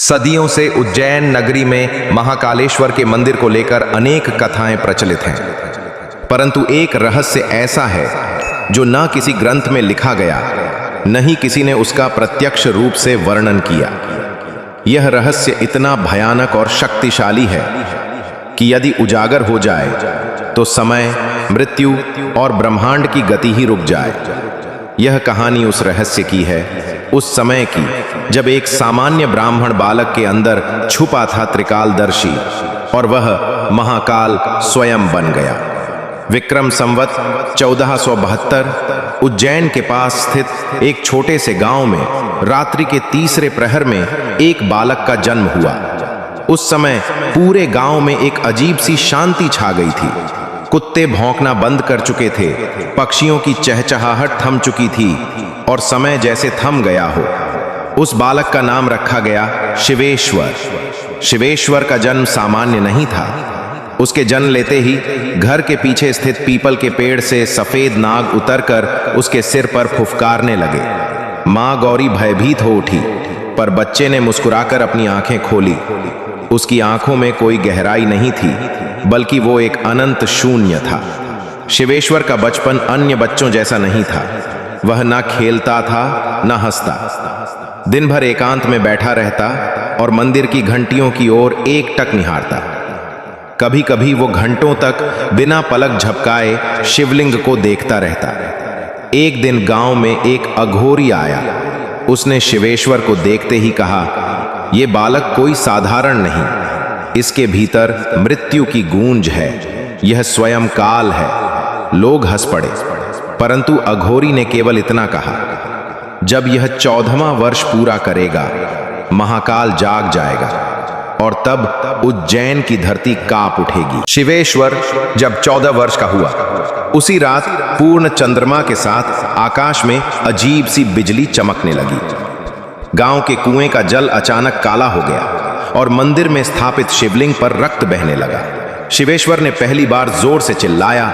सदियों से उज्जैन नगरी में महाकालेश्वर के मंदिर को लेकर अनेक कथाएं प्रचलित हैं, परंतु एक रहस्य ऐसा है जो न किसी ग्रंथ में लिखा गया, न ही किसी ने उसका प्रत्यक्ष रूप से वर्णन किया। यह रहस्य इतना भयानक और शक्तिशाली है कि यदि उजागर हो जाए तो समय, मृत्यु और ब्रह्मांड की गति ही रुक जाए। यह कहानी उस रहस्य की है, उस समय की जब एक सामान्य ब्राह्मण बालक के अंदर छुपा था त्रिकालदर्शी और वह महाकाल स्वयं बन गया। विक्रम संवत 1472 उज्जैन के पास स्थित एक छोटे से गांव में रात्रि के तीसरे प्रहर में एक बालक का जन्म हुआ। उस समय पूरे गांव में एक अजीब सी शांति छा गई थी। कुत्ते भौंकना बंद कर चुके थे, पक्षियों की चहचहाहट थम चुकी थी और समय जैसे थम गया हो। उस बालक का नाम रखा गया शिवेश्वर। शिवेश्वर का जन्म सामान्य नहीं था। उसके जन्म लेते ही घर के पीछे स्थित पीपल के पेड़ से सफेद नाग उतरकर उसके सिर पर फुफकारने लगे। मां गौरी भयभीत हो उठी, पर बच्चे ने मुस्कुराकर अपनी आंखें खोली। उसकी आंखों में कोई गहराई नहीं थी, बल्कि वो एक अनंत शून्य था। शिवेश्वर का बचपन अन्य बच्चों जैसा नहीं था। वह न खेलता था न हंसता। दिन भर एकांत में बैठा रहता और मंदिर की घंटियों की ओर एकटक निहारता। कभी कभी वो घंटों तक बिना पलक झपकाए शिवलिंग को देखता रहता। एक दिन गांव में एक अघोरी आया। उसने शिवेश्वर को देखते ही कहा, ये बालक कोई साधारण नहीं, इसके भीतर मृत्यु की गूंज है, यह स्वयं काल है। लोग हंस पड़े, परंतु अघोरी ने केवल इतना कहा, जब यह 14वां वर्ष पूरा करेगा महाकाल जाग जाएगा और तब उज्जैन की धरती कांप उठेगी। शिवेश्वर जब 14 वर्ष का हुआ, उसी रात पूर्ण चंद्रमा के साथ आकाश में अजीब सी बिजली चमकने लगी। गांव के कुएं का जल अचानक काला हो गया और मंदिर में स्थापित शिवलिंग पर रक्त बहने लगा। शिवेश्वर ने पहली बार जोर से चिल्लाया,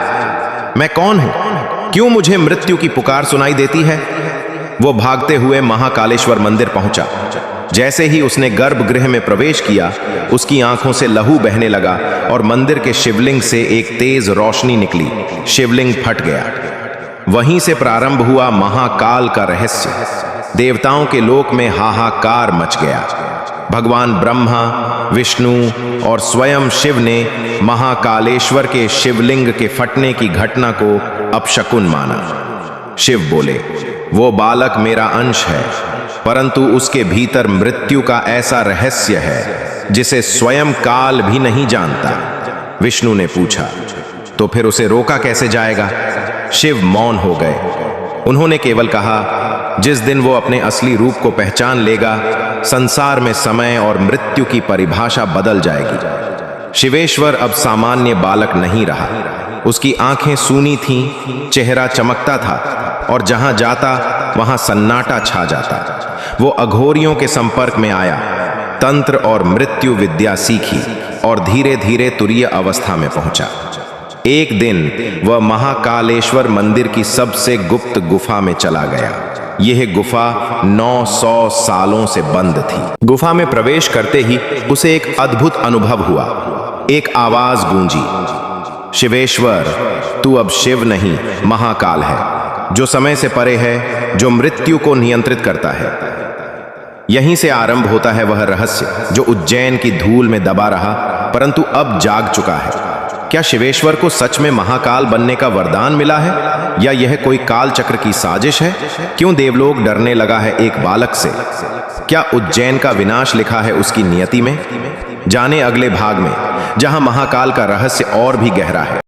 मैं कौन हूं? क्यों मुझे मृत्यु की पुकार सुनाई देती है? वो भागते हुए महाकालेश्वर मंदिर पहुंचा। जैसे ही उसने गर्भगृह में प्रवेश किया, उसकी आंखों से लहू बहने लगा और मंदिर के शिवलिंग से एक तेज रोशनी निकली। शिवलिंग फट गया। वहीं से प्रारंभ हुआ महाकाल का रहस्य। देवताओं के लोक में हाहाकार मच गया। भगवान ब्रह्मा, विष्णु और स्वयं शिव ने महाकालेश्वर के शिवलिंग के फटने की घटना को अपशकुन माना। शिव बोले, वो बालक मेरा अंश है, परंतु उसके भीतर मृत्यु का ऐसा रहस्य है जिसे स्वयं काल भी नहीं जानता। विष्णु ने पूछा, तो फिर उसे रोका कैसे जाएगा? शिव मौन हो गए। उन्होंने केवल कहा, जिस दिन वो अपने असली रूप को पहचान लेगा, संसार में समय और मृत्यु की परिभाषा बदल जाएगी। शिवेश्वर अब सामान्य बालक नहीं रहा। उसकी आंखें सूनी थीं, चेहरा चमकता था और जहां जाता वहां सन्नाटा छा जाता। वो अघोरियों के संपर्क में आया, तंत्र और मृत्यु विद्या सीखी और धीरे धीरे तुरीय अवस्था में पहुंचा। एक दिन वह महाकालेश्वर मंदिर की सबसे गुप्त गुफा में चला गया। यह गुफा 900 सालों से बंद थी। गुफा में प्रवेश करते ही उसे एक अद्भुत अनुभव हुआ। एक आवाज गूंजी, शिवेश्वर, तू अब शिव नहीं, महाकाल है, जो समय से परे है, जो मृत्यु को नियंत्रित करता है। यहीं से आरंभ होता है वह रहस्य जो उज्जैन की धूल में दबा रहा, परंतु अब जाग चुका है। क्या शिवेश्वर को सच में महाकाल बनने का वरदान मिला है, या यह कोई काल चक्र की साजिश है? क्यों देवलोक डरने लगा है एक बालक से? क्या उज्जैन का विनाश लिखा है उसकी नियति में? जाने अगले भाग में, जहां महाकाल का रहस्य और भी गहरा है।